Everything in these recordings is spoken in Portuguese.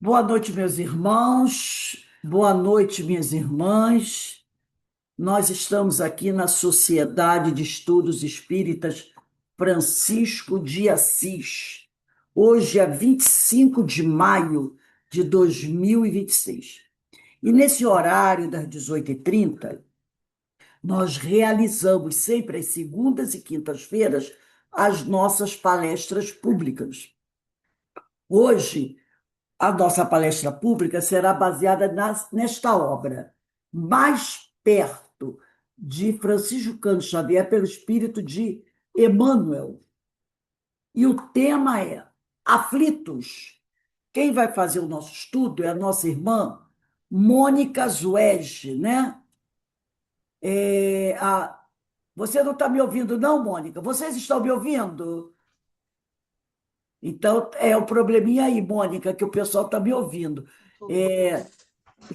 Boa noite, meus irmãos. Boa noite, minhas irmãs. Nós estamos aqui na Sociedade de Estudos Espíritas Francisco de Assis. Hoje é 25 de maio de 2026. E nesse horário das 18h30, nós realizamos sempre às segundas e quintas-feiras as nossas palestras públicas. Hoje, a nossa palestra pública será baseada nesta obra, Mais Perto, de Francisco Cândido Xavier, pelo espírito de Emmanuel. E o tema é Aflitos. Quem vai fazer o nosso estudo é a nossa irmã Mônica Zuege, né? É, a... Você não está me ouvindo, não, Mônica? Vocês estão me ouvindo? Então, é o probleminha aí, Mônica, que o pessoal está me ouvindo. É,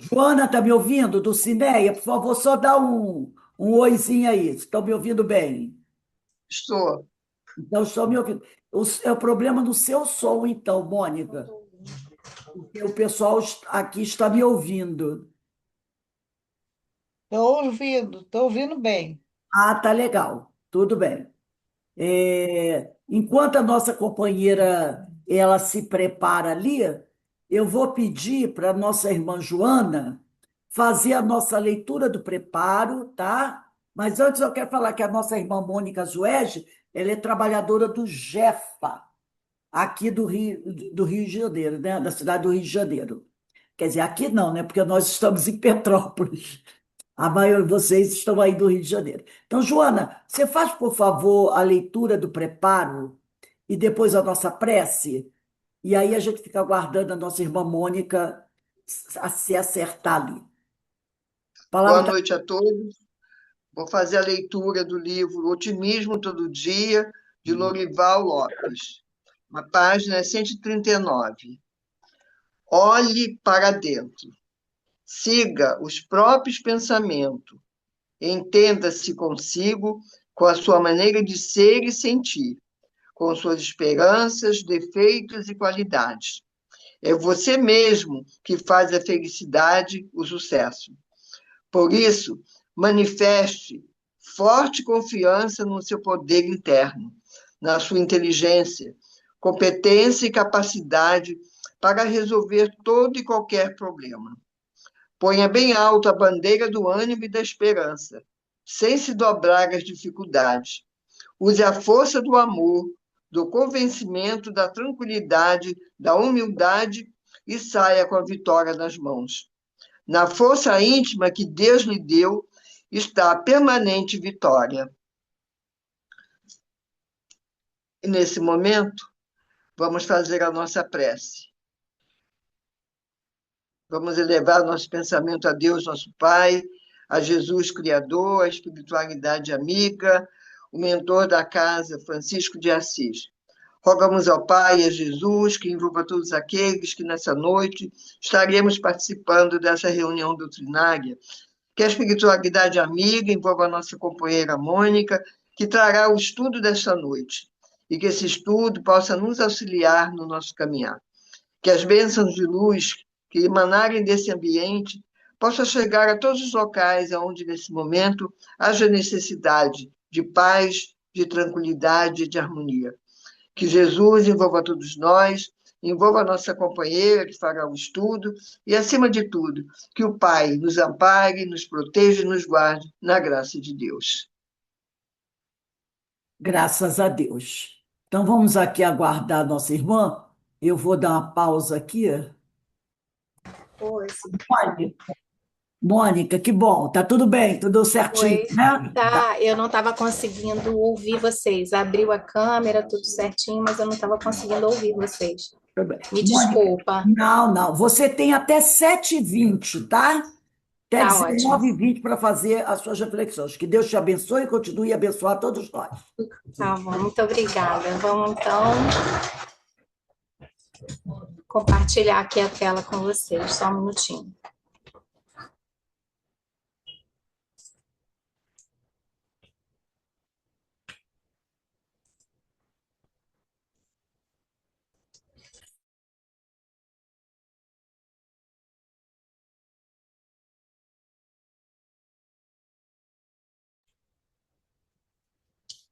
Joana, está me ouvindo? Do Cineia? Por favor, só dá um oizinho aí. Estão me ouvindo bem? Estou. Então, estão me ouvindo. É o problema no seu som, então, Mônica. Porque o pessoal aqui está me ouvindo. Estou ouvindo bem. Ah, tá legal. Tudo bem. Enquanto a nossa companheira ela se prepara ali, eu vou pedir para a nossa irmã Joana fazer a nossa leitura do preparo, tá? Mas antes eu quero falar que a nossa irmã Mônica Zuege, ela é trabalhadora do GEFA, aqui do Rio de Janeiro, né? Da cidade do Rio de Janeiro. Quer dizer, aqui não, né? Porque nós estamos em Petrópolis. A maioria de vocês estão aí do Rio de Janeiro. Então, Joana, você faz, por favor, a leitura do preparo e depois a nossa prece? E aí a gente fica aguardando a nossa irmã Mônica a se acertar ali. A palavra Boa está. noite a todos. Vou fazer a leitura do livro Otimismo Todo Dia, de Lorival Lopes. A página é 139. Olhe para dentro. Siga os próprios pensamentos. Entenda-se consigo, com a sua maneira de ser e sentir, com suas esperanças, defeitos e qualidades. É você mesmo que faz a felicidade, o sucesso. Por isso, manifeste forte confiança no seu poder interno, na sua inteligência, competência e capacidade para resolver todo e qualquer problema. Ponha bem alto a bandeira do ânimo e da esperança, sem se dobrar às dificuldades. Use a força do amor, do convencimento, da tranquilidade, da humildade e saia com a vitória nas mãos. Na força íntima que Deus lhe deu está a permanente vitória. E nesse momento, vamos fazer a nossa prece. Vamos elevar nosso pensamento a Deus, nosso Pai, a Jesus Criador, a espiritualidade amiga, o mentor da casa, Francisco de Assis. Rogamos ao Pai e a Jesus que envolva todos aqueles que nessa noite estaremos participando dessa reunião doutrinária. Que a espiritualidade amiga envolva a nossa companheira Mônica, que trará o estudo desta noite, e que esse estudo possa nos auxiliar no nosso caminhar. Que as bênçãos de luz que emanarem desse ambiente possam chegar a todos os locais onde, nesse momento, haja necessidade de paz, de tranquilidade e de harmonia. Que Jesus envolva todos nós, envolva a nossa companheira que fará o estudo e, acima de tudo, que o Pai nos ampare, nos proteja e nos guarde na graça de Deus. Graças a Deus. Então vamos aqui aguardar a nossa irmã. Eu vou dar uma pausa aqui. Oi, Olha, Mônica, que bom. Tá tudo bem, tudo certinho, oi. né? Tá, Tá, eu não estava conseguindo ouvir vocês. Abriu a câmera, tudo certinho, mas eu não estava conseguindo ouvir vocês. tudo bem. Me Mônica, desculpa. não, não. Você tem até 7h20, tá? Até Tá ótimo. 19h20 para fazer as suas reflexões. Que Deus te abençoe e continue a abençoar todos nós. Tá bom, muito obrigada. Vamos então compartilhar aqui a tela com vocês. Só um minutinho.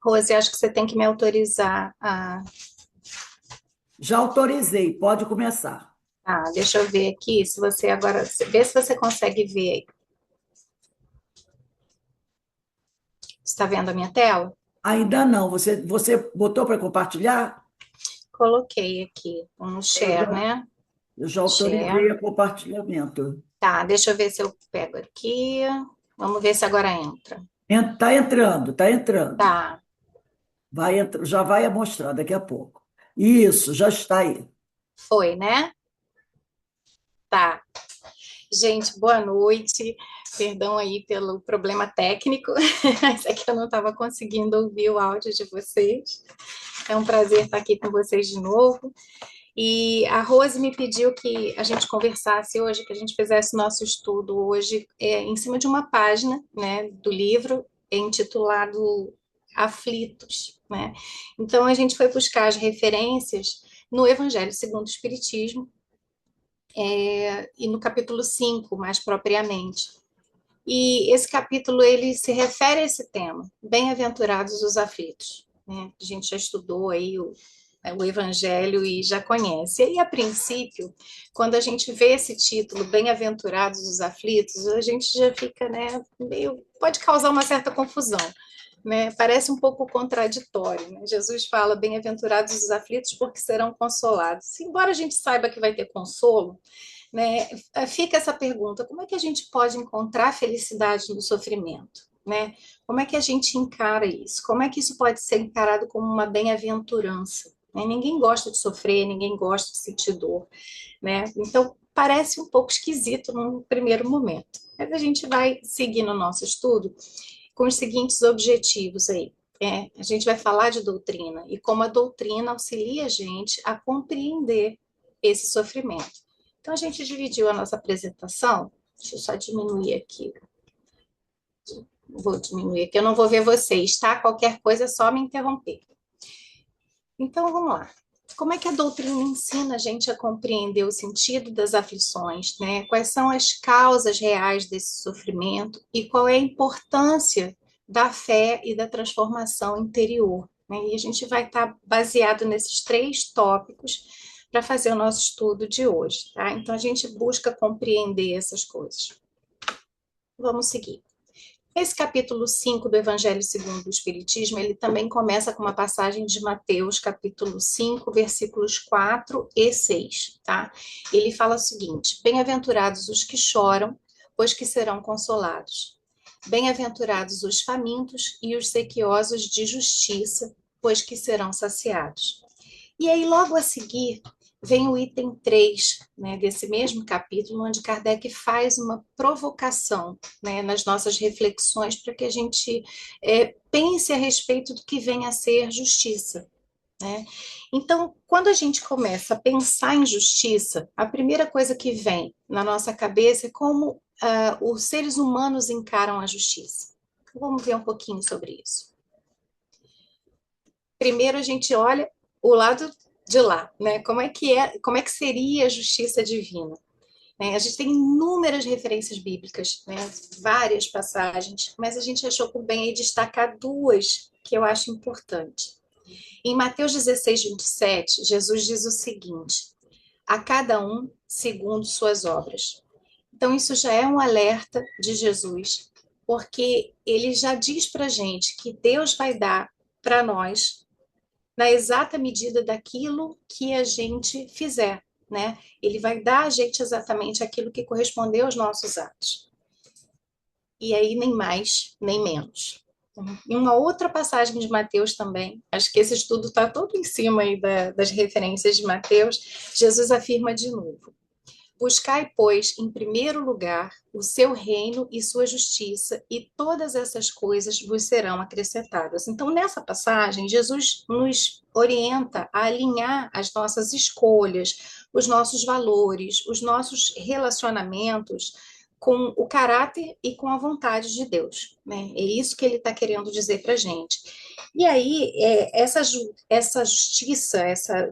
Rose, acho que você tem que me autorizar a... Já autorizei, pode começar. Ah, deixa eu ver aqui, se você agora... Vê se você consegue ver aí. Você está vendo a minha tela? Ainda não. Você botou para compartilhar? Coloquei aqui no Eu share, já, né? eu já Share. autorizei o compartilhamento. Tá, deixa eu ver se eu pego aqui. Vamos ver se agora entra. Está entrando, está entrando. Tá, Já vai mostrar daqui a pouco. Isso, já está aí. foi, né? Tá. Gente, boa noite. Perdão aí pelo problema técnico, mas é que eu não estava conseguindo ouvir o áudio de vocês. É um prazer estar aqui com vocês de novo. E a Rose me pediu que a gente conversasse hoje, que a gente fizesse nosso estudo hoje em cima de uma página, né, do livro intitulado Aflitos, né? Então a gente foi buscar as referências no Evangelho segundo o Espiritismo, e no capítulo 5, mais propriamente. E esse capítulo, ele se refere a esse tema, bem-aventurados os aflitos, né? A gente já estudou aí o Evangelho e já conhece. E, a princípio, quando a gente vê esse título, Bem-aventurados os aflitos, a gente já fica, né, meio, pode causar uma certa confusão, né? Parece um pouco contraditório, né? Jesus fala, bem-aventurados os aflitos porque serão consolados. Embora a gente saiba que vai ter consolo, né, fica essa pergunta: como é que a gente pode encontrar felicidade no sofrimento? Né? Como é que a gente encara isso? Como é que isso pode ser encarado como uma bem-aventurança? Né? Ninguém gosta de sofrer, ninguém gosta de sentir dor. Né? Então, parece um pouco esquisito num primeiro momento. Mas a gente vai seguir no nosso estudo com os seguintes objetivos aí. A gente vai falar de doutrina e como a doutrina auxilia a gente a compreender esse sofrimento. Então, a gente dividiu a nossa apresentação. Deixa eu só diminuir aqui. Vou diminuir aqui, eu não vou ver vocês, tá? Qualquer coisa é só me interromper. Então, vamos lá. Como é que a doutrina ensina a gente a compreender o sentido das aflições, né? Quais são as causas reais desse sofrimento e qual é a importância da fé e da transformação interior, né? E a gente vai estar baseado nesses 3 tópicos para fazer o nosso estudo de hoje, tá? Então, a gente busca compreender essas coisas. Vamos seguir. Esse capítulo 5 do Evangelho segundo o Espiritismo, ele também começa com uma passagem de Mateus, capítulo 5, versículos 4 e 6, tá? Ele fala o seguinte: bem-aventurados os que choram, pois que serão consolados. Bem-aventurados os famintos e os sequiosos de justiça, pois que serão saciados. E aí, logo a seguir, vem o item 3, né, desse mesmo capítulo, onde Kardec faz uma provocação, né, nas nossas reflexões para que a gente pense a respeito do que vem a ser justiça. Né? Então, quando a gente começa a pensar em justiça, a primeira coisa que vem na nossa cabeça é como os seres humanos encaram a justiça. Vamos ver um pouquinho sobre isso. Primeiro a gente olha o lado de lá, né? Como é que seria a justiça divina? A gente tem inúmeras referências bíblicas, né? Várias passagens, mas a gente achou por bem aí destacar 2 que eu acho importante. Em Mateus 16, 27, Jesus diz o seguinte: a cada um segundo suas obras. Então, isso já é um alerta de Jesus, porque ele já diz para a gente que Deus vai dar para nós na exata medida daquilo que a gente fizer, né? Ele vai dar a gente exatamente aquilo que correspondeu aos nossos atos. E aí, nem mais, nem menos. Em uma outra passagem de Mateus também, acho que esse estudo está todo em cima aí das referências de Mateus, Jesus afirma de novo: buscai, pois, em primeiro lugar o seu reino e sua justiça, e todas essas coisas vos serão acrescentadas. Então, nessa passagem, Jesus nos orienta a alinhar as nossas escolhas, os nossos valores, os nossos relacionamentos com o caráter e com a vontade de Deus, né? É isso que ele está querendo dizer para a gente. E aí, essa justiça,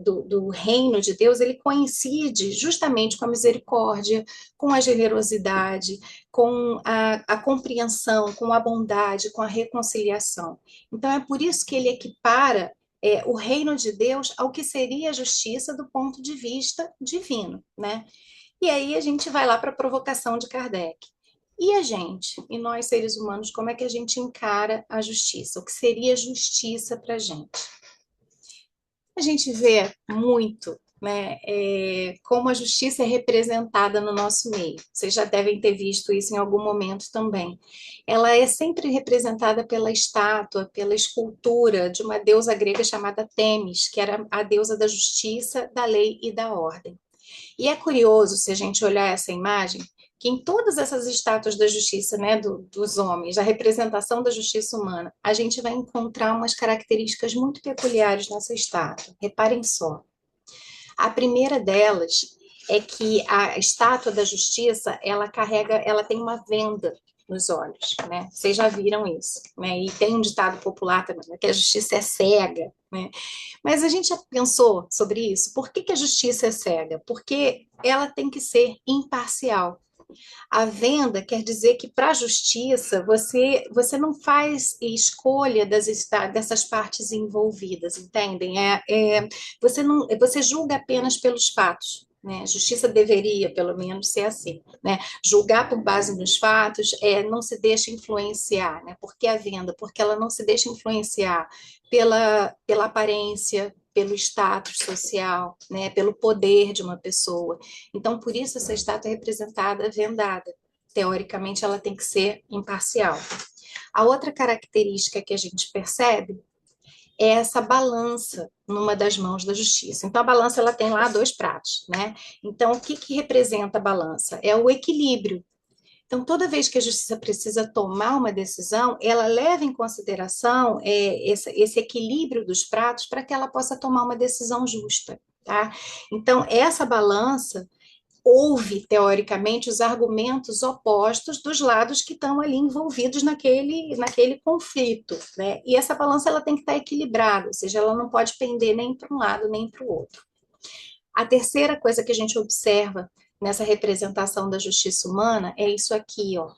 do reino de Deus, ele coincide justamente com a misericórdia, com a generosidade, com a compreensão, com a bondade, com a reconciliação. Então, é por isso que ele equipara o reino de Deus ao que seria a justiça do ponto de vista divino, né? E aí a gente vai lá para a provocação de Kardec. E a gente, e nós seres humanos, como é que a gente encara a justiça? O que seria justiça para a gente? A gente vê muito, né, como a justiça é representada no nosso meio. Vocês já devem ter visto isso em algum momento também. Ela é sempre representada pela estátua, pela escultura de uma deusa grega chamada Temis, que era a deusa da justiça, da lei e da ordem. E é curioso, se a gente olhar essa imagem, que em todas essas estátuas da justiça, né, dos homens, da representação da justiça humana, a gente vai encontrar umas características muito peculiares nessa estátua. Reparem só. A primeira delas é que a estátua da justiça, ela tem uma venda nos olhos, né? Vocês já viram isso, né? E tem um ditado popular também, né, que a justiça é cega, né? Mas a gente já pensou sobre isso? Por que a justiça é cega? Porque ela tem que ser imparcial. A venda quer dizer que para a justiça você não faz escolha dessas partes envolvidas, entendem? Você julga apenas pelos fatos. Né? A justiça deveria, pelo menos, ser assim. Né? Julgar por base nos fatos não se deixa influenciar. Né? Por que a venda? Porque ela não se deixa influenciar pela aparência, pelo status social, né, pelo poder de uma pessoa. Então, por isso, essa estátua é representada vendada. Teoricamente, ela tem que ser imparcial. A outra característica que a gente percebe é essa balança numa das mãos da justiça. Então, a balança ela tem lá dois pratos, né? Então, o que representa a balança? É o equilíbrio. Então, toda vez que a justiça precisa tomar uma decisão, ela leva em consideração esse equilíbrio dos pratos para que ela possa tomar uma decisão justa, tá? Então, essa balança ouve, teoricamente, os argumentos opostos dos lados que estão ali envolvidos naquele conflito, né? E essa balança ela tem que estar equilibrada, ou seja, ela não pode pender nem para um lado nem para o outro. A terceira coisa que a gente observa nessa representação da justiça humana é isso aqui, ó.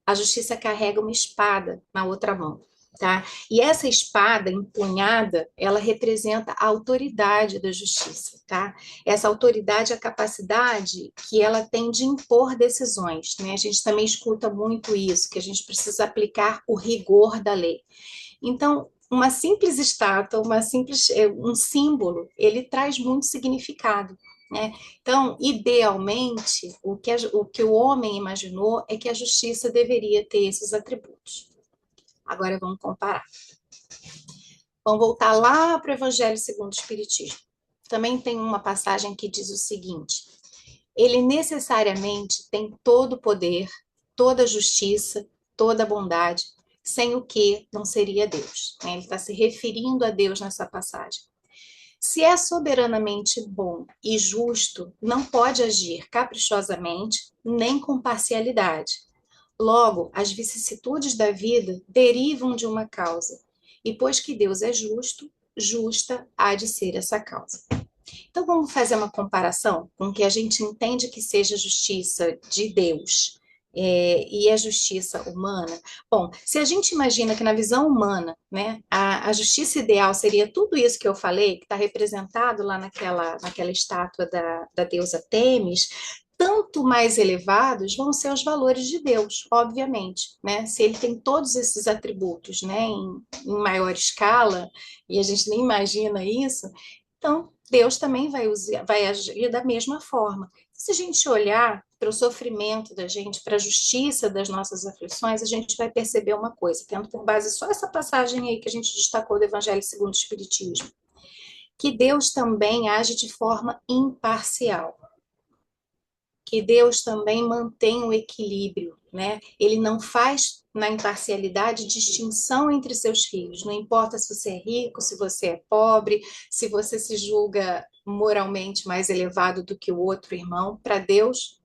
A justiça carrega uma espada na outra mão, tá? E essa espada empunhada, ela representa a autoridade da justiça, tá? Essa autoridade é a capacidade que ela tem de impor decisões, né? A gente também escuta muito isso, que a gente precisa aplicar o rigor da lei. Então, uma simples estátua, um símbolo, ele traz muito significado. Né? Então, idealmente, o que o homem imaginou é que a justiça deveria ter esses atributos. Agora vamos comparar. Vamos voltar lá para o Evangelho segundo o Espiritismo. Também tem uma passagem que diz o seguinte: ele necessariamente tem todo o poder, toda a justiça, toda a bondade, sem o que não seria Deus. Ele está se referindo a Deus nessa passagem. Se é soberanamente bom e justo, não pode agir caprichosamente nem com parcialidade. Logo, as vicissitudes da vida derivam de uma causa, e pois que Deus é justo, justa há de ser essa causa. Então, vamos fazer uma comparação com o que a gente entende que seja a justiça de Deus e a justiça humana. Bom, se a gente imagina que na visão humana, né, a justiça ideal seria tudo isso que eu falei, que está representado lá naquela estátua da deusa Temis, tanto mais elevados vão ser os valores de Deus, obviamente, né? Se ele tem todos esses atributos, né, em maior escala, e a gente nem imagina isso, então Deus também vai agir da mesma forma. Se a gente olhar para o sofrimento da gente, para a justiça das nossas aflições, a gente vai perceber uma coisa, tendo por base só essa passagem aí que a gente destacou do Evangelho segundo o Espiritismo, que Deus também age de forma imparcial, que Deus também mantém o equilíbrio, né? Ele não faz na imparcialidade distinção entre seus filhos, não importa se você é rico, se você é pobre, se você se julga moralmente mais elevado do que o outro irmão, para Deus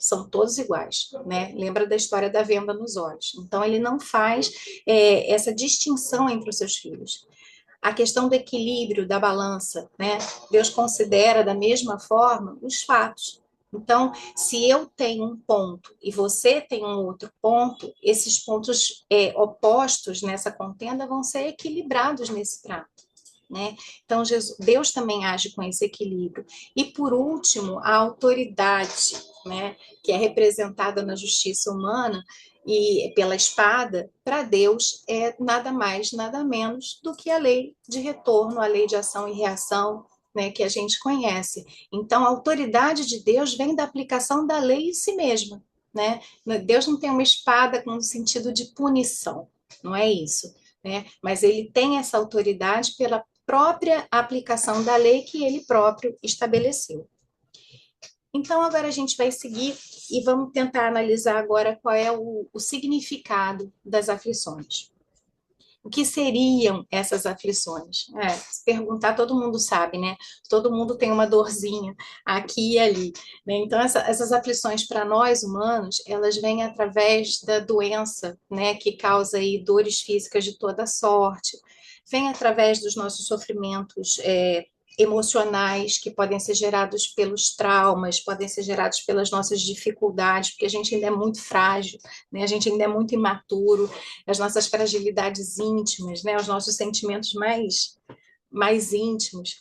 são todos iguais, né? Lembra da história da venda nos olhos. Então, ele não faz essa distinção entre os seus filhos. A questão do equilíbrio, da balança, né? Deus considera da mesma forma os fatos. Então, se eu tenho um ponto e você tem um outro ponto, esses pontos opostos nessa contenda vão ser equilibrados nesse prato, né? Então, Deus também age com esse equilíbrio. E, por último, a autoridade, né, que é representada na justiça humana e pela espada, para Deus é nada mais, nada menos do que a lei de retorno, a lei de ação e reação, né, que a gente conhece. Então, a autoridade de Deus vem da aplicação da lei em si mesma, né? Deus não tem uma espada com o sentido de punição, não é isso, né? Mas ele tem essa autoridade pela própria aplicação da lei que ele próprio estabeleceu. Então, agora a gente vai seguir e vamos tentar analisar agora qual é o significado das aflições. O que seriam essas aflições? Se perguntar, todo mundo sabe, né? Todo mundo tem uma dorzinha aqui e ali, né? Então, essas aflições para nós humanos, elas vêm através da doença, né? Que causa aí dores físicas de toda sorte, vem através dos nossos sofrimentos emocionais, que podem ser gerados pelos traumas, podem ser gerados pelas nossas dificuldades, porque a gente ainda é muito frágil, né? A gente ainda é muito imaturo, as nossas fragilidades íntimas, né? Os nossos sentimentos mais íntimos.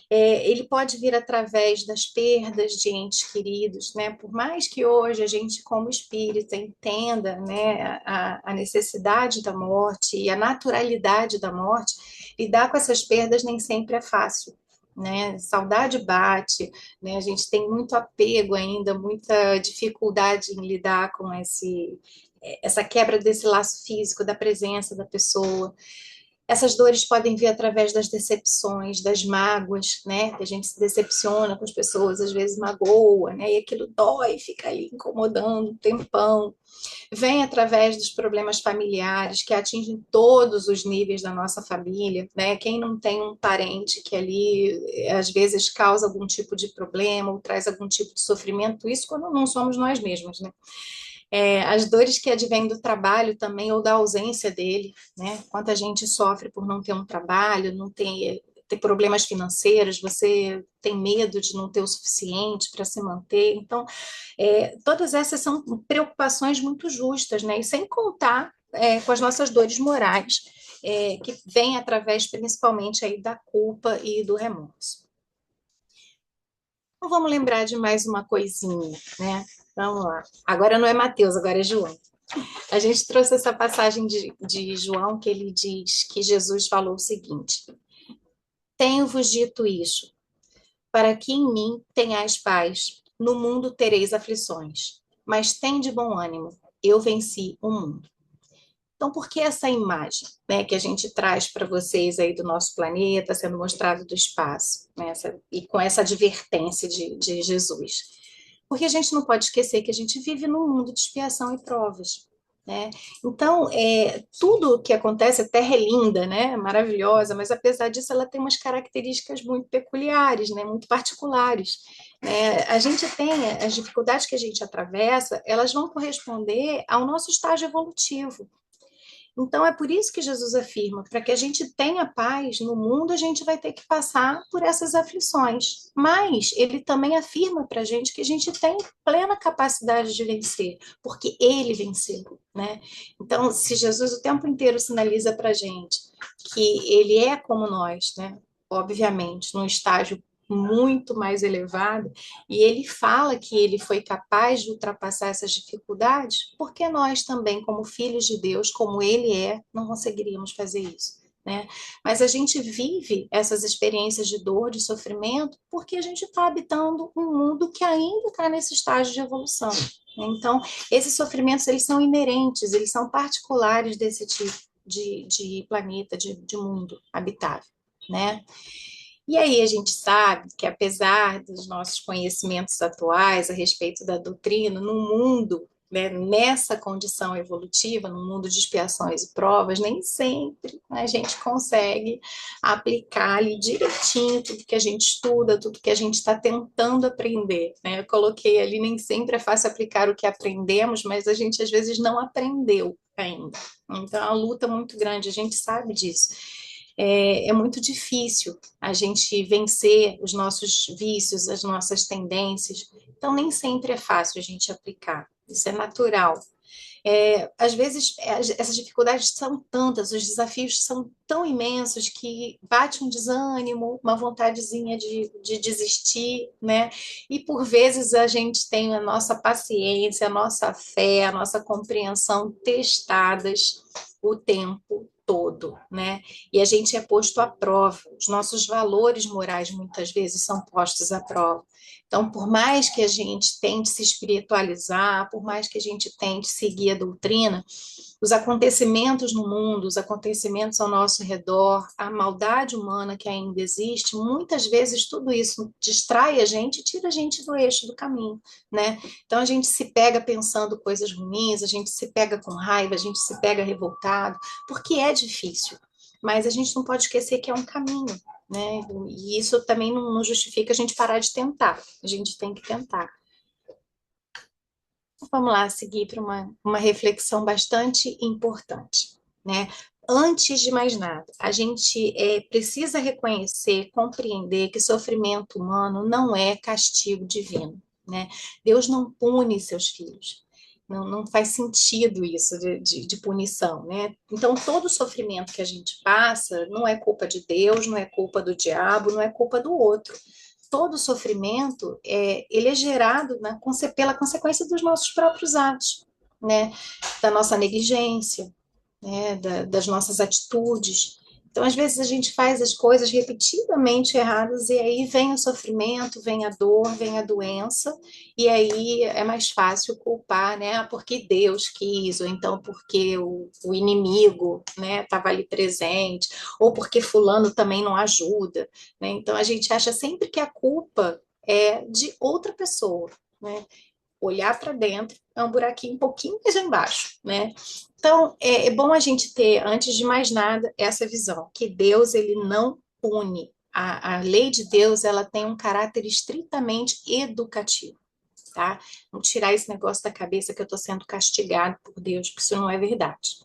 Ele pode vir através das perdas de entes queridos, né? Por mais que hoje a gente, como espírita, entenda, né, a necessidade da morte e a naturalidade da morte, lidar com essas perdas nem sempre é fácil, né? Saudade bate, né? A gente tem muito apego ainda, muita dificuldade em lidar com essa quebra desse laço físico, da presença da pessoa. Essas dores podem vir através das decepções, das mágoas, né? Que a gente se decepciona com as pessoas, às vezes magoa, né? E aquilo dói, fica ali incomodando um tempão. Vem através dos problemas familiares que atingem todos os níveis da nossa família, né? Quem não tem um parente que ali às vezes causa algum tipo de problema ou traz algum tipo de sofrimento, isso quando não somos nós mesmos, né? As dores que advêm do trabalho também ou da ausência dele, né? Quanta gente sofre por não ter um trabalho, não ter problemas financeiros, você tem medo de não ter o suficiente para se manter. Então, todas essas são preocupações muito justas, né? E sem contar com as nossas dores morais, que vêm através principalmente aí da culpa e do remorso. Então, vamos lembrar de mais uma coisinha, né? Vamos lá. Agora não é Mateus, agora é João. A gente trouxe essa passagem de João, que ele diz que Jesus falou o seguinte: tenho-vos dito isso, para que em mim tenhais paz. No mundo tereis aflições, mas tende bom ânimo, eu venci o mundo. Então, por que essa imagem, né, que a gente traz para vocês aí do nosso planeta, sendo mostrado do espaço, né, e com essa advertência de Jesus? Porque a gente não pode esquecer que a gente vive num mundo de expiação e provas, né? Então, tudo o que acontece, a Terra é linda, né? Maravilhosa, mas apesar disso, ela tem umas características muito peculiares, né? Muito particulares, né? A gente tem as dificuldades que a gente atravessa, elas vão corresponder ao nosso estágio evolutivo. Então, é por isso que Jesus afirma, para que a gente tenha paz no mundo, a gente vai ter que passar por essas aflições. Mas ele também afirma para a gente que a gente tem plena capacidade de vencer, porque ele venceu, né? Então, se Jesus o tempo inteiro sinaliza para a gente que ele é como nós, né? Obviamente, num estágio muito mais elevado, e ele fala que ele foi capaz de ultrapassar essas dificuldades, porque nós também, como filhos de Deus, como ele não conseguiríamos fazer isso, né? Mas a gente vive essas experiências de dor, de sofrimento, porque a gente está habitando um mundo que ainda está nesse estágio de evolução. Então, esses sofrimentos, eles são inerentes, eles são particulares desse tipo de planeta, de mundo habitável, né? E aí a gente sabe que, apesar dos nossos conhecimentos atuais a respeito da doutrina, no mundo né, nessa condição evolutiva, no mundo de expiações e provas, nem sempre a gente consegue aplicar ali direitinho tudo que a gente estuda, tudo que a gente está tentando aprender, né? Eu coloquei ali, nem sempre é fácil aplicar o que aprendemos, mas a gente às vezes não aprendeu ainda. Então, é uma luta muito grande, a gente sabe disso. É muito difícil a gente vencer os nossos vícios, as nossas tendências. Então, nem sempre é fácil a gente aplicar. Isso é natural. Às vezes, essas dificuldades são tantas, os desafios são tão imensos que bate um desânimo, uma vontadezinha de desistir, né? E por vezes a gente tem a nossa paciência, a nossa fé, a nossa compreensão testadas o tempo todo, né? E a gente é posto à prova, os nossos valores morais muitas vezes são postos à prova. Então, por mais que a gente tente se espiritualizar, por mais que a gente tente seguir a doutrina, os acontecimentos no mundo, os acontecimentos ao nosso redor, a maldade humana que ainda existe, muitas vezes tudo isso distrai a gente e tira a gente do eixo do caminho, né? Então a gente se pega pensando coisas ruins, a gente se pega com raiva, a gente se pega revoltado, porque é difícil, mas a gente não pode esquecer que é um caminho, né? E isso também não justifica a gente parar de tentar, a gente tem que tentar. Vamos lá seguir para uma reflexão bastante importante, né? Antes de mais nada, a gente precisa reconhecer, compreender que sofrimento humano não é castigo divino, né? Deus não pune seus filhos. Não faz sentido isso de punição, né? Então, todo sofrimento que a gente passa não é culpa de Deus, não é culpa do diabo, não é culpa do outro. Todo sofrimento ele é gerado pela consequência dos nossos próprios atos, né? Da nossa negligência, né? Das nossas atitudes. Então, às vezes, a gente faz as coisas repetidamente erradas e aí vem o sofrimento, vem a dor, vem a doença, e aí é mais fácil culpar, né? Porque Deus quis, ou então porque o inimigo, né, estava ali presente, ou porque fulano também não ajuda, né? Então, a gente acha sempre que a culpa é de outra pessoa, né? Olhar para dentro é um buraquinho um pouquinho mais embaixo, né? Então, é bom a gente ter, antes de mais nada, essa visão, que Deus, ele não pune. A lei de Deus, ela tem um caráter estritamente educativo, tá? Não tirar esse negócio da cabeça que eu estou sendo castigado por Deus, porque isso não é verdade.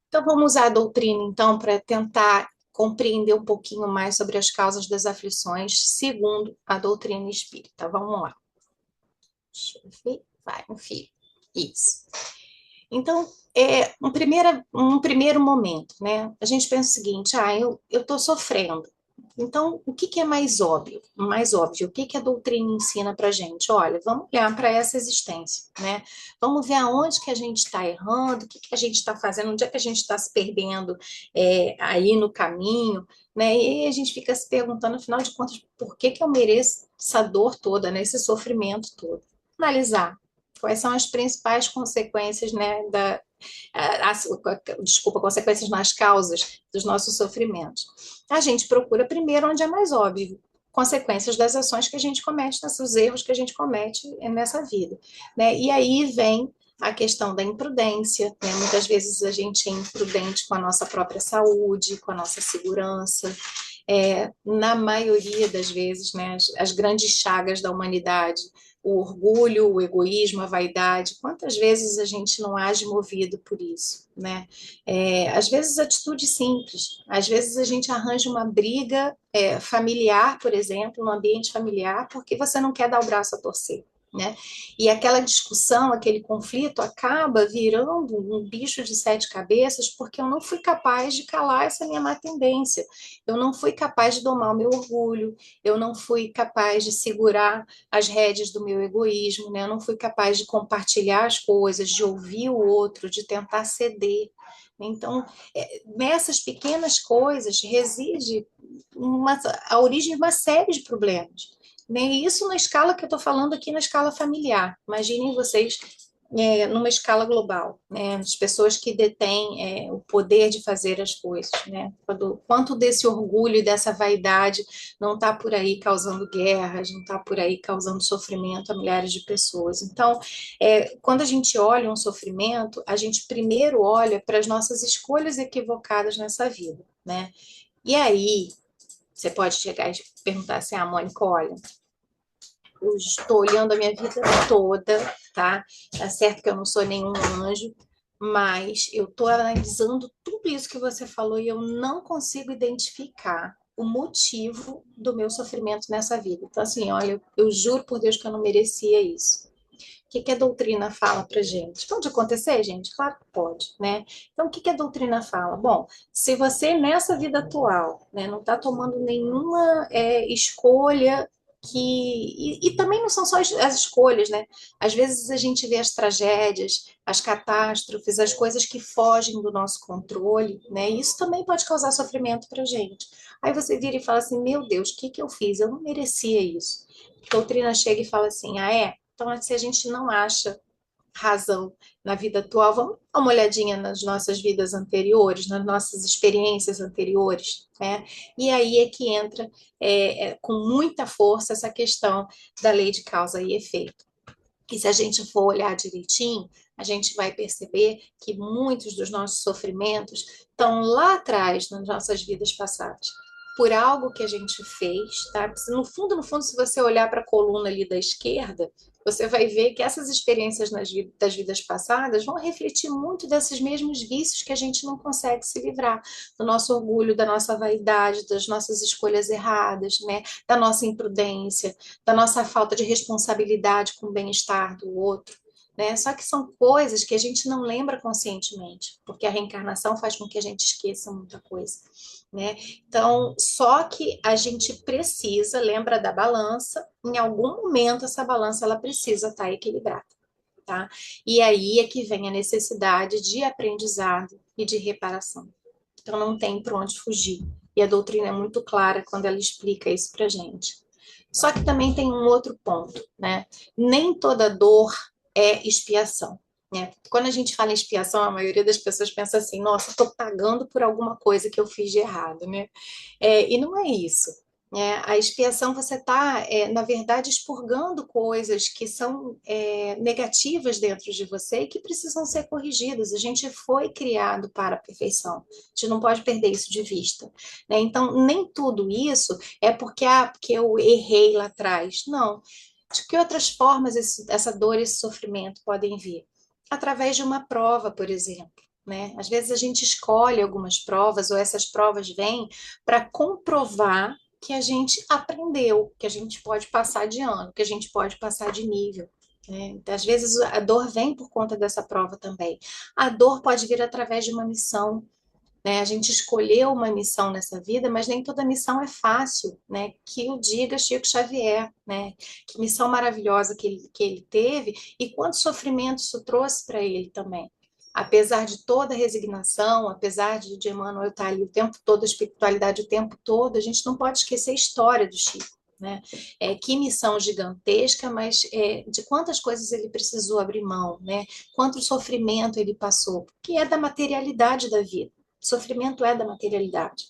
Então, vamos usar a doutrina, então, para tentar compreender um pouquinho mais sobre as causas das aflições, segundo a doutrina espírita. Vamos lá. Deixa eu ver. Vai, um fio. Isso. Então, um primeiro momento, né? A gente pensa o seguinte: eu estou sofrendo. Então, o que é mais óbvio? Mais óbvio, o que a doutrina ensina para a gente? Olha, vamos olhar para essa existência, né? Vamos ver aonde que a gente está errando, o que a gente está fazendo, onde é que a gente está se perdendo aí no caminho, né? E aí a gente fica se perguntando, afinal de contas, por que eu mereço essa dor toda, né? Esse sofrimento todo? Analisar quais são as principais consequências, né, desculpa, consequências nas causas dos nossos sofrimentos. A gente procura primeiro onde é mais óbvio, consequências das ações que a gente comete, dos erros que a gente comete nessa vida, né? E aí vem a questão da imprudência, né? Muitas vezes a gente é imprudente com a nossa própria saúde, com a nossa segurança. Na maioria das vezes, né, as grandes chagas da humanidade, o orgulho, o egoísmo, a vaidade, quantas vezes a gente não age movido por isso, né? Às vezes atitude simples, às vezes a gente arranja uma briga familiar, por exemplo, no ambiente familiar, porque você não quer dar o braço a torcer, né? E aquela discussão, aquele conflito acaba virando um bicho de sete cabeças porque eu não fui capaz de calar essa minha má tendência, eu não fui capaz de domar o meu orgulho, eu não fui capaz de segurar as rédeas do meu egoísmo, né? Eu não fui capaz de compartilhar as coisas, de ouvir o outro, de tentar ceder. Então, nessas pequenas coisas reside a origem de uma série de problemas. Nem isso na escala que eu estou falando aqui, na escala familiar. Imaginem vocês numa escala global, né? As pessoas que detêm o poder de fazer as coisas, né? Quanto desse orgulho e dessa vaidade não está por aí causando guerras, não está por aí causando sofrimento a milhares de pessoas. Então, quando a gente olha um sofrimento, a gente primeiro olha para as nossas escolhas equivocadas nessa vida, né? E aí, você pode chegar e perguntar assim, Mônica, olha, eu estou olhando a minha vida toda, tá? Tá certo que eu não sou nenhum anjo, mas eu estou analisando tudo isso que você falou e eu não consigo identificar o motivo do meu sofrimento nessa vida. Então, assim, olha, eu juro por Deus que eu não merecia isso. O que a doutrina fala pra gente? Pode acontecer, gente? Claro que pode, né? Então, o que a doutrina fala? Bom, se você nessa vida atual, né, não está tomando nenhuma escolha e também não são só as escolhas, né? Às vezes a gente vê as tragédias, as catástrofes, as coisas que fogem do nosso controle, né? E isso também pode causar sofrimento pra gente. Aí você vira e fala assim: meu Deus, o que eu fiz? Eu não merecia isso. A doutrina chega e fala assim: ah, é? Então, se a gente não acha razão na vida atual, vamos dar uma olhadinha nas nossas vidas anteriores, nas nossas experiências anteriores, né? E aí é que entra com muita força essa questão da lei de causa e efeito. E se a gente for olhar direitinho, a gente vai perceber que muitos dos nossos sofrimentos estão lá atrás, nas nossas vidas passadas, por algo que a gente fez, tá? No fundo, se você olhar para a coluna ali da esquerda, você vai ver que essas experiências das vidas passadas vão refletir muito desses mesmos vícios que a gente não consegue se livrar, do nosso orgulho, da nossa vaidade, das nossas escolhas erradas, né? Da nossa imprudência, da nossa falta de responsabilidade com o bem-estar do outro, né? Só que são coisas que a gente não lembra conscientemente, porque a reencarnação faz com que a gente esqueça muita coisa, né? Então, só que a gente precisa, lembra da balança, em algum momento essa balança ela precisa estar equilibrada, tá? E aí é que vem a necessidade de aprendizado e de reparação. Então, não tem para onde fugir. E a doutrina é muito clara quando ela explica isso para gente. Só que também tem um outro ponto, né? Nem toda dor é expiação, né? Quando a gente fala em expiação, a maioria das pessoas pensa assim: nossa, estou pagando por alguma coisa que eu fiz de errado, né? E não é isso. A expiação você está, na verdade, expurgando coisas que são negativas dentro de você e que precisam ser corrigidas. A gente foi criado para a perfeição. A gente não pode perder isso de vista, né? Então, nem tudo isso é porque eu errei lá atrás. Não. De que outras formas essa dor, esse sofrimento podem vir? Através de uma prova, por exemplo. Né? Às vezes a gente escolhe algumas provas, ou essas provas vêm para comprovar que a gente aprendeu, que a gente pode passar de ano, que a gente pode passar de nível. Né? Às vezes a dor vem por conta dessa prova também. A dor pode vir através de uma missão, né? A gente escolheu uma missão nessa vida, mas nem toda missão é fácil, né? Que o diga Chico Xavier, né? Que missão maravilhosa que ele teve e quanto sofrimento isso trouxe para ele também. Apesar de toda a resignação, apesar de Emmanuel estar ali o tempo todo, a espiritualidade o tempo todo, a gente não pode esquecer a história do Chico. Né? Que missão gigantesca, mas de quantas coisas ele precisou abrir mão, né? Quanto sofrimento ele passou, que é da materialidade da vida. Sofrimento é da materialidade.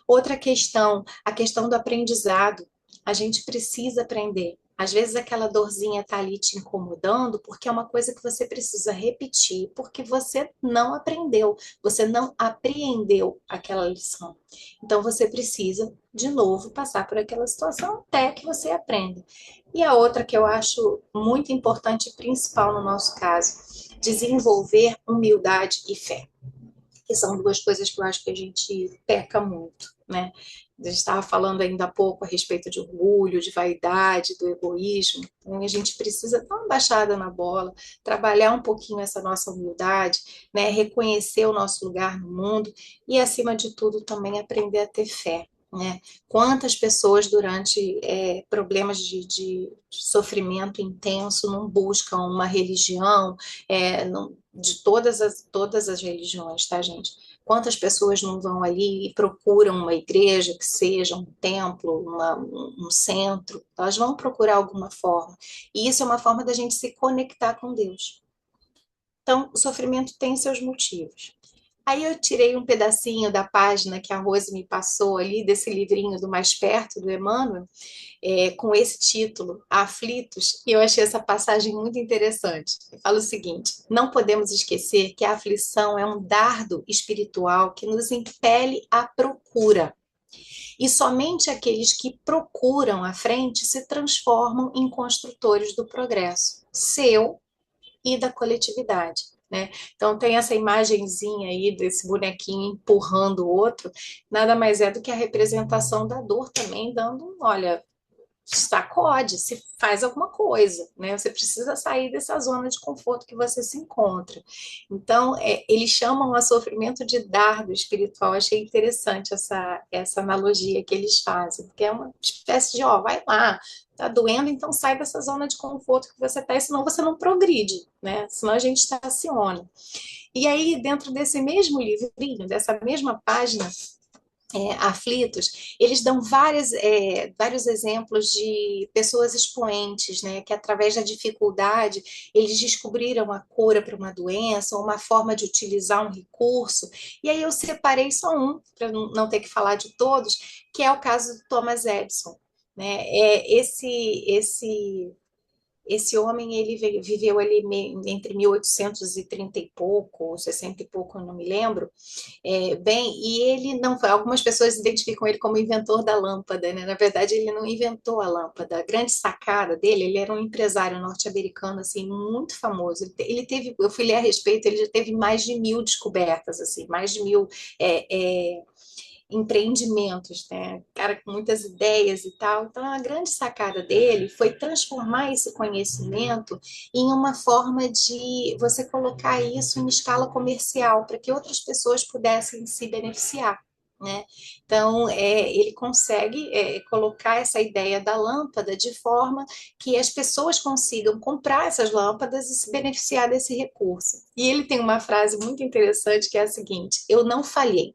Outra questão, a questão do aprendizado. A gente precisa aprender. Às vezes aquela dorzinha está ali te incomodando porque é uma coisa que você precisa repetir, porque você não aprendeu, você não apreendeu aquela lição. Então você precisa, de novo, passar por aquela situação até que você aprenda. E a outra que eu acho muito importante e principal no nosso caso, desenvolver humildade e fé, que são duas coisas que eu acho que a gente peca muito, né? A gente estava falando ainda há pouco a respeito de orgulho, de vaidade, do egoísmo. Então, a gente precisa dar uma baixada na bola, trabalhar um pouquinho essa nossa humildade, né? Reconhecer o nosso lugar no mundo e, acima de tudo, também aprender a ter fé. Né? Quantas pessoas durante problemas de sofrimento intenso não buscam uma religião, de todas as religiões, tá, gente? Quantas pessoas não vão ali e procuram uma igreja, que seja um templo, um centro, elas vão procurar alguma forma. E isso é uma forma da gente se conectar com Deus. Então, o sofrimento tem seus motivos. Aí eu tirei um pedacinho da página que a Rose me passou ali, desse livrinho do Mais Perto, do Emmanuel, com esse título, Aflitos, e eu achei essa passagem muito interessante. Fala o seguinte: não podemos esquecer que a aflição é um dardo espiritual que nos impele à procura. E somente aqueles que procuram a frente se transformam em construtores do progresso, seu e da coletividade. Né? Então tem essa imagenzinha aí desse bonequinho empurrando o outro, nada mais é do que a representação da dor também, dando, olha, sacode, se faz alguma coisa, né? Você precisa sair dessa zona de conforto que você se encontra. Então, eles chamam o sofrimento de dardo espiritual. Achei interessante essa analogia que eles fazem, porque é uma espécie de, ó, vai lá, tá doendo, então sai dessa zona de conforto que você tá, senão você não progride, né? Senão a gente estaciona. E aí, dentro desse mesmo livrinho, dessa mesma página, Aflitos, eles dão vários exemplos de pessoas expoentes, né, que através da dificuldade eles descobriram a cura para uma doença, ou uma forma de utilizar um recurso, e aí eu separei só um, para não ter que falar de todos, que é o caso do Thomas Edison. Né? Esse homem, ele viveu ali entre 1830 e pouco, ou 60 e pouco, eu não me lembro, bem, e ele não foi. Algumas pessoas identificam ele como inventor da lâmpada, né? Na verdade, ele não inventou a lâmpada. A grande sacada dele, ele era um empresário norte-americano, assim, muito famoso. Ele teve, eu fui ler a respeito, ele já teve mais de 1000 descobertas, assim, mais de 1000 empreendimentos, né? Cara com muitas ideias e tal. Então, a grande sacada dele foi transformar esse conhecimento em uma forma de você colocar isso em escala comercial, para que outras pessoas pudessem se beneficiar. Né? Então, ele consegue colocar essa ideia da lâmpada de forma que as pessoas consigam comprar essas lâmpadas e se beneficiar desse recurso. E ele tem uma frase muito interessante que é a seguinte: eu não falhei.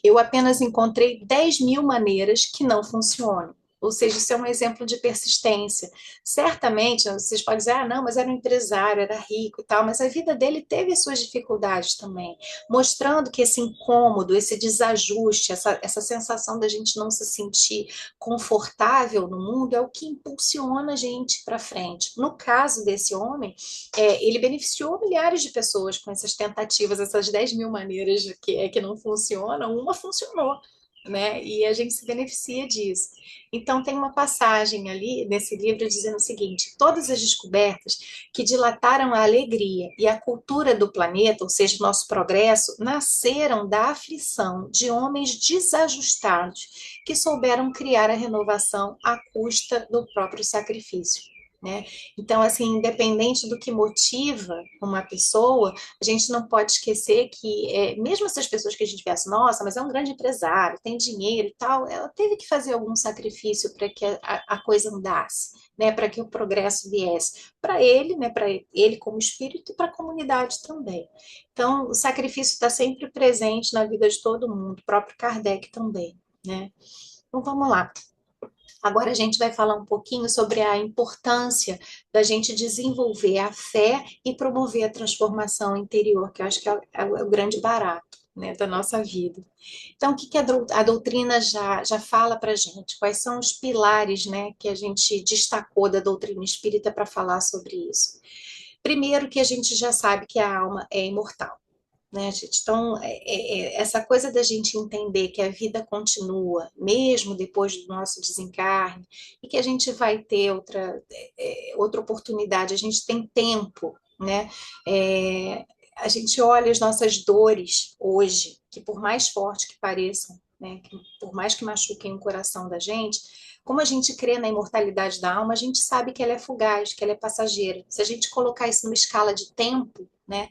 Eu apenas encontrei 10.000 maneiras que não funcionam. Ou seja, isso é um exemplo de persistência. Certamente, vocês podem dizer, não, mas era um empresário, era rico e tal, mas a vida dele teve as suas dificuldades também, mostrando que esse incômodo, esse desajuste, essa sensação da gente não se sentir confortável no mundo é o que impulsiona a gente para frente. No caso desse homem, ele beneficiou milhares de pessoas com essas tentativas, essas 10.000 maneiras que não funcionam, uma funcionou. Né? E a gente se beneficia disso. Então, tem uma passagem ali nesse livro dizendo o seguinte: todas as descobertas que dilataram a alegria e a cultura do planeta, ou seja, o nosso progresso, nasceram da aflição de homens desajustados que souberam criar a renovação à custa do próprio sacrifício. Né? Então, assim, independente do que motiva uma pessoa, a gente não pode esquecer que, mesmo essas pessoas que a gente vê assim, nossa, mas é um grande empresário, tem dinheiro e tal, ela teve que fazer algum sacrifício para que a coisa andasse, né? Para que o progresso viesse para ele, né? Para ele como espírito e para a comunidade também. Então, o sacrifício está sempre presente na vida de todo mundo, o próprio Kardec também, né? Então, vamos lá. Agora a gente vai falar um pouquinho sobre a importância da gente desenvolver a fé e promover a transformação interior, que eu acho que é o grande barato, né, da nossa vida. Então, o que a doutrina já fala para a gente? Quais são os pilares, né, que a gente destacou da doutrina espírita para falar sobre isso? Primeiro, que a gente já sabe que a alma é imortal. Né, gente? Então, essa coisa da gente entender que a vida continua, mesmo depois do nosso desencarne, e que a gente vai ter outra oportunidade, a gente tem tempo, né? A gente olha as nossas dores hoje, que por mais forte que pareçam, né, que por mais que machuquem o coração da gente, como a gente crê na imortalidade da alma, a gente sabe que ela é fugaz, que ela é passageira. Se a gente colocar isso numa escala de tempo, né,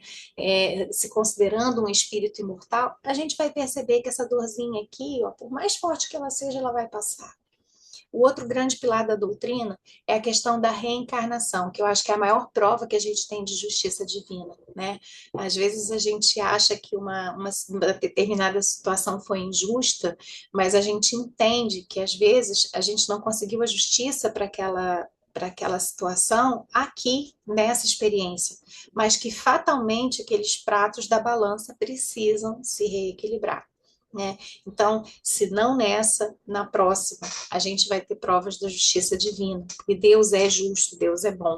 se considerando um espírito imortal, a gente vai perceber que essa dorzinha aqui, ó, por mais forte que ela seja, ela vai passar. O outro grande pilar da doutrina é a questão da reencarnação, que eu acho que é a maior prova que a gente tem de justiça divina, né? Às vezes a gente acha que uma determinada situação foi injusta, mas a gente entende que às vezes a gente não conseguiu a justiça para para aquela situação aqui nessa experiência, mas que fatalmente aqueles pratos da balança precisam se reequilibrar, né? Então, se não nessa, na próxima, a gente vai ter provas da justiça divina, porque Deus é justo, Deus é bom.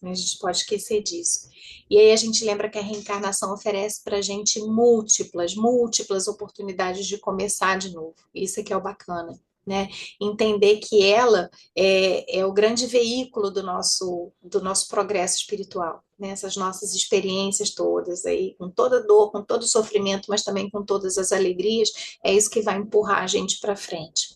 A gente pode esquecer disso. E aí a gente lembra que a reencarnação oferece para a gente múltiplas oportunidades de começar de novo. Isso é que é o bacana, né? Entender que ela é o grande veículo do nosso progresso espiritual, né? Essas nossas experiências todas aí, com toda dor, com todo sofrimento, mas também com todas as alegrias, é isso que vai empurrar a gente para frente.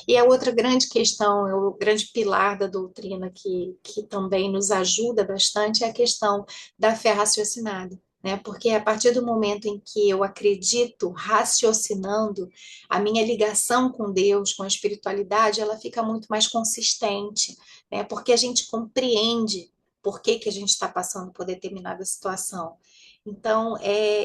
E a outra grande questão, o grande pilar da doutrina que também nos ajuda bastante é a questão da fé raciocinada, né? Porque a partir do momento em que eu acredito raciocinando, a minha ligação com Deus, com a espiritualidade, ela fica muito mais consistente, né? Porque a gente compreende por que a gente está passando por determinada situação. Então,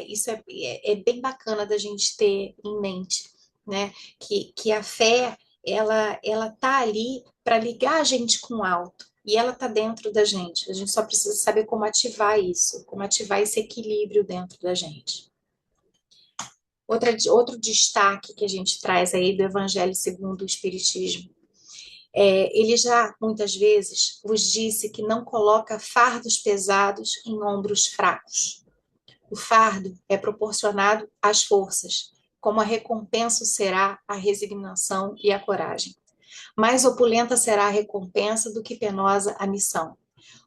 isso é bem bacana da gente ter em mente, né? Que a fé ela tá ali para ligar a gente com o alto. E ela está dentro da gente. A gente só precisa saber como ativar isso, como ativar esse equilíbrio dentro da gente. Outro destaque que a gente traz aí do Evangelho segundo o Espiritismo. Ele já, muitas vezes, vos disse que não coloca fardos pesados em ombros fracos. O fardo é proporcionado às forças, como a recompensa será a resignação e a coragem. Mais opulenta será a recompensa do que penosa a missão.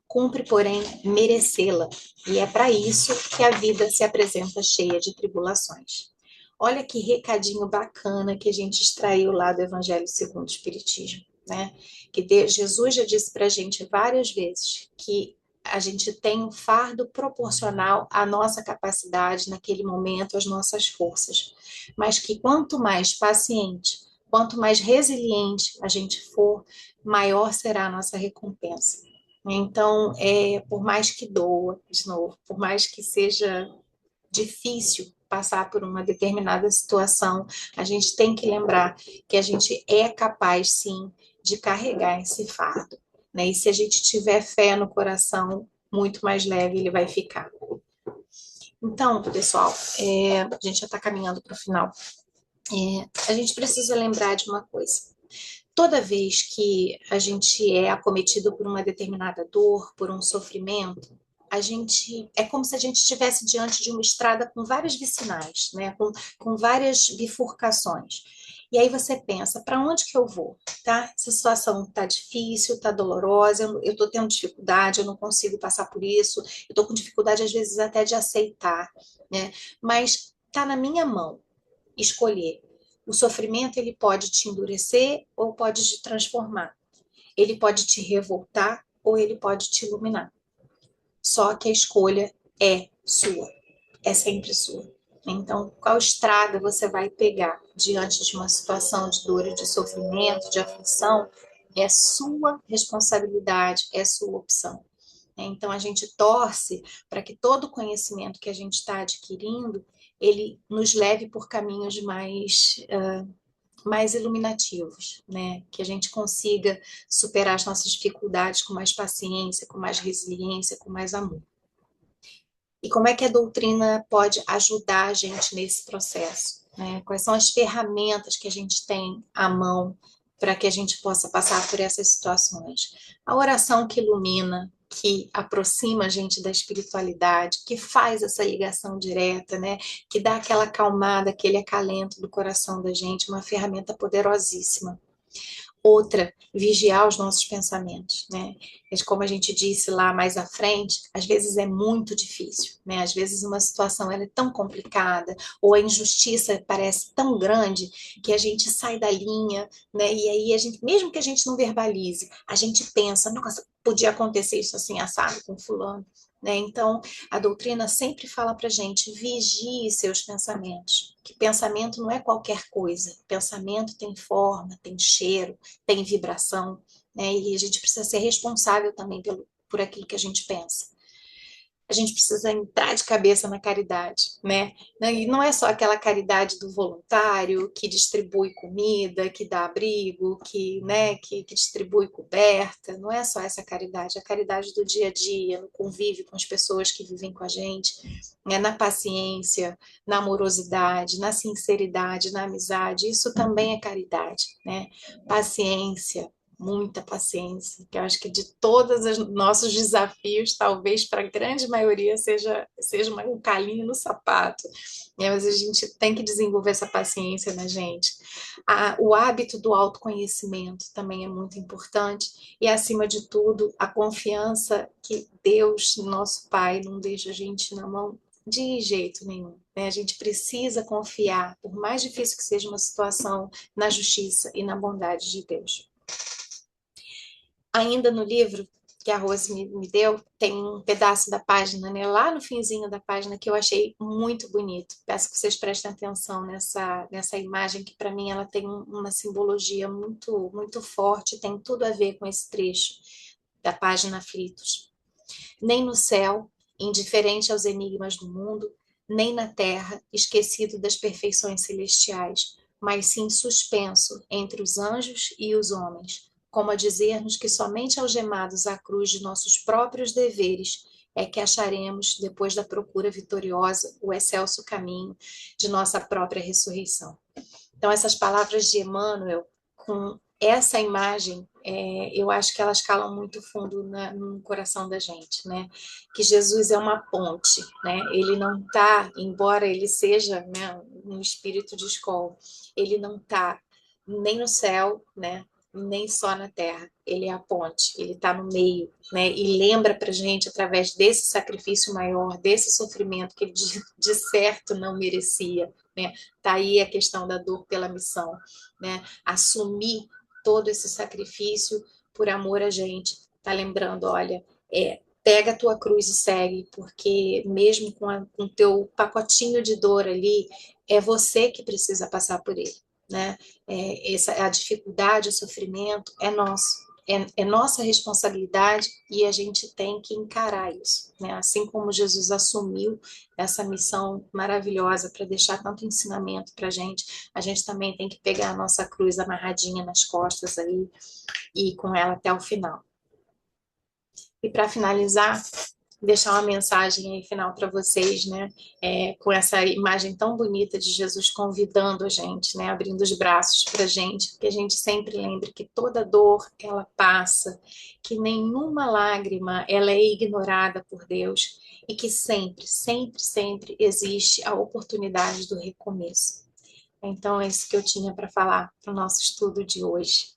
Cumpre, porém, merecê-la, e é para isso que a vida se apresenta cheia de tribulações. Olha que recadinho bacana que a gente extraiu lá do Evangelho segundo o Espiritismo, né? Que Jesus já disse para a gente várias vezes que a gente tem um fardo proporcional à nossa capacidade naquele momento, às nossas forças, mas que quanto mais paciente, quanto mais resiliente a gente for, maior será a nossa recompensa. Então, por mais que doa, de novo, por mais que seja difícil passar por uma determinada situação, a gente tem que lembrar que a gente é capaz, sim, de carregar esse fardo, né? E se a gente tiver fé no coração, muito mais leve ele vai ficar. Então, pessoal, a gente já está caminhando para o final. A gente precisa lembrar de uma coisa. Toda vez que a gente é acometido por uma determinada dor, por um sofrimento, é como se a gente estivesse diante de uma estrada com várias vicinais, né? Com várias bifurcações. E aí você pensa, para onde que eu vou? Tá? Essa situação está difícil, está dolorosa, eu estou tendo dificuldade, eu não consigo passar por isso, eu estou com dificuldade às vezes até de aceitar, né? Mas está na minha mão escolher. O sofrimento ele pode te endurecer ou pode te transformar. Ele pode te revoltar ou ele pode te iluminar. Só que a escolha é sua, é sempre sua. Então, qual estrada você vai pegar diante de uma situação de dor e de sofrimento, de aflição, é sua responsabilidade, é sua opção. Então, a gente torce para que todo o conhecimento que a gente está adquirindo, ele nos leve por caminhos mais iluminativos, né? Que a gente consiga superar as nossas dificuldades com mais paciência, com mais resiliência, com mais amor. E como é que a doutrina pode ajudar a gente nesse processo, né? Quais são as ferramentas que a gente tem à mão para que a gente possa passar por essas situações? A oração que ilumina, que aproxima a gente da espiritualidade, que faz essa ligação direta, né? Que dá aquela acalmada, aquele acalento do coração da gente, uma ferramenta poderosíssima. Outra, vigiar os nossos pensamentos, né? Como a gente disse lá mais à frente, às vezes é muito difícil, né? Às vezes uma situação ela é tão complicada, ou a injustiça parece tão grande, que a gente sai da linha, né? E aí a gente, mesmo que a gente não verbalize, a gente pensa, nossa, podia acontecer isso assim, assado com fulano, né? Então, a doutrina sempre fala para a gente, vigie seus pensamentos, que pensamento não é qualquer coisa, pensamento tem forma, tem cheiro, tem vibração, né? E a gente precisa ser responsável também por aquilo que a gente pensa. a gente precisa entrar de cabeça na caridade, né? E não é só aquela caridade do voluntário que distribui comida, que dá abrigo, né, que distribui coberta, não é só essa caridade, a caridade do dia a dia, no convívio com as pessoas que vivem com a gente, né, na paciência, na amorosidade, na sinceridade, na amizade, isso também é caridade, né? Paciência, muita paciência, que eu acho que de todos os nossos desafios, talvez para a grande maioria seja um calinho no sapato, né? Mas a gente tem que desenvolver essa paciência na gente. O hábito do autoconhecimento também é muito importante e, acima de tudo, a confiança que Deus, nosso Pai, não deixa a gente na mão de jeito nenhum, né? A gente precisa confiar, por mais difícil que seja uma situação, na justiça e na bondade de Deus. Ainda no livro que a Rose me deu, tem um pedaço da página, né, lá no finzinho da página, que eu achei muito bonito. Peço que vocês prestem atenção nessa imagem, que para mim ela tem uma simbologia muito, muito forte, tem tudo a ver com esse trecho da página Aflitos. Nem no céu, indiferente aos enigmas do mundo, nem na terra, esquecido das perfeições celestiais, mas sim suspenso entre os anjos e os homens, como a dizer-nos que somente algemados à cruz de nossos próprios deveres é que acharemos, depois da procura vitoriosa, o excelso caminho de nossa própria ressurreição. Então, essas palavras de Emmanuel, com essa imagem, eu acho que elas calam muito fundo no coração da gente, né? Que Jesus é uma ponte, né? Ele não está, embora ele seja, né, um espírito de escola, ele não está nem no céu, né? Nem só na terra, ele é a ponte, ele está no meio, né? E lembra para gente, através desse sacrifício maior, desse sofrimento que ele de certo não merecia, né? Tá aí a questão da dor pela missão, né? Assumir todo esse sacrifício por amor a gente, tá lembrando, olha, pega a tua cruz e segue, porque mesmo com o teu pacotinho de dor ali, é você que precisa passar por ele, né? A dificuldade, o sofrimento é nosso. É nossa responsabilidade e a gente tem que encarar isso, né? Assim como Jesus assumiu essa missão maravilhosa para deixar tanto ensinamento para a gente também tem que pegar a nossa cruz amarradinha nas costas aí e ir com ela até o final. E para finalizar, deixar uma mensagem aí final para vocês, né? Com essa imagem tão bonita de Jesus convidando a gente, né? Abrindo os braços para a gente, que a gente sempre lembre que toda dor ela passa, que nenhuma lágrima ela é ignorada por Deus e que sempre, sempre, sempre existe a oportunidade do recomeço. Então é isso que eu tinha para falar para o nosso estudo de hoje.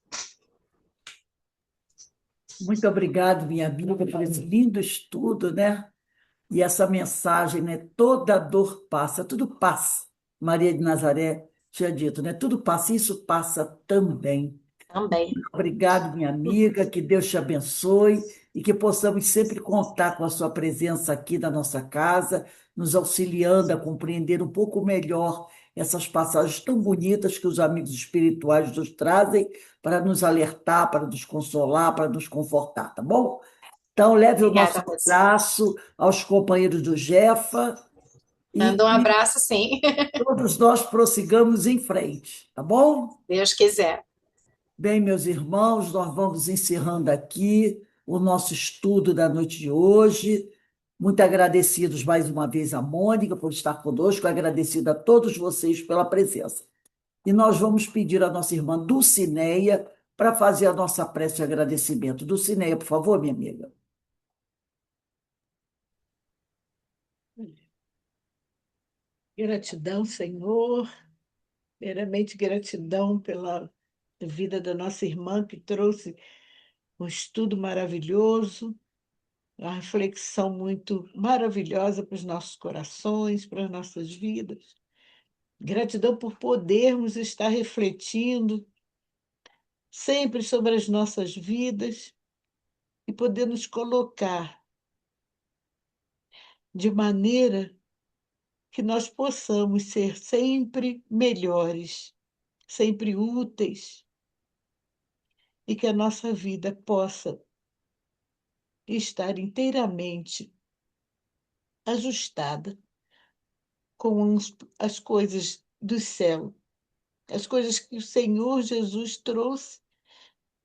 Muito obrigado, minha amiga, por esse lindo estudo, né? E essa mensagem, né? Toda dor passa, tudo passa. Maria de Nazaré tinha dito, né? Tudo passa, isso passa também. Também. Obrigado, minha amiga, que Deus te abençoe e que possamos sempre contar com a sua presença aqui na nossa casa, nos auxiliando a compreender um pouco melhor essas passagens tão bonitas que os amigos espirituais nos trazem para nos alertar, para nos consolar, para nos confortar, tá bom? Então, leve o nosso Obrigada a você. abraço aos companheiros do Jefa e Manda um que abraço, sim. todos nós prossigamos em frente, tá bom? Deus quiser. Bem, meus irmãos, nós vamos encerrando aqui o nosso estudo da noite de hoje. Muito agradecidos mais uma vez a Mônica por estar conosco, agradecido a todos vocês pela presença. E nós vamos pedir à nossa irmã Dulcineia para fazer a nossa prece de agradecimento. Dulcineia, por favor, minha amiga. Gratidão, Senhor. Primeiramente, gratidão pela vida da nossa irmã que trouxe um estudo maravilhoso, uma reflexão muito maravilhosa para os nossos corações, para as nossas vidas. Gratidão por podermos estar refletindo sempre sobre as nossas vidas e poder nos colocar de maneira que nós possamos ser sempre melhores, sempre úteis e que a nossa vida possa estar inteiramente ajustada com as coisas do céu, as coisas que o Senhor Jesus trouxe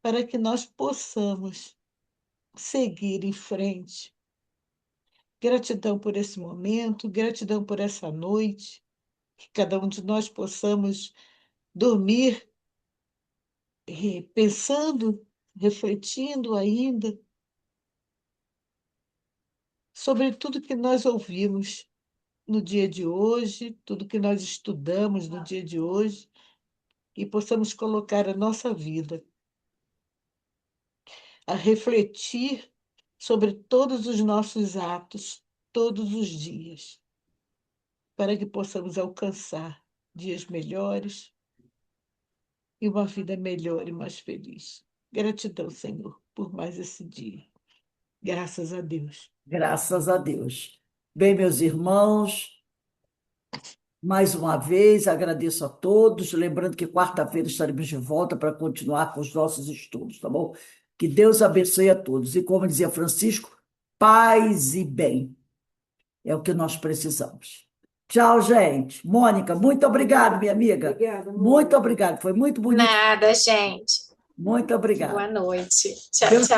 para que nós possamos seguir em frente. Gratidão por esse momento, gratidão por essa noite, que cada um de nós possamos dormir pensando, refletindo ainda sobre tudo que nós ouvimos no dia de hoje, tudo que nós estudamos no dia de hoje, e possamos colocar a nossa vida a refletir sobre todos os nossos atos, todos os dias, para que possamos alcançar dias melhores e uma vida melhor e mais feliz. Gratidão, Senhor, por mais esse dia. Graças a Deus. Graças a Deus. Bem, meus irmãos, mais uma vez agradeço a todos, lembrando que quarta-feira estaremos de volta para continuar com os nossos estudos, tá bom? Que Deus abençoe a todos. E como dizia Francisco, paz e bem é o que nós precisamos. Tchau, gente. Mônica, muito obrigada, minha amiga. Obrigada, Muito obrigada. Foi muito bonito. Nada, gente. Muito Boa obrigada. noite. Tchau, Deus tchau.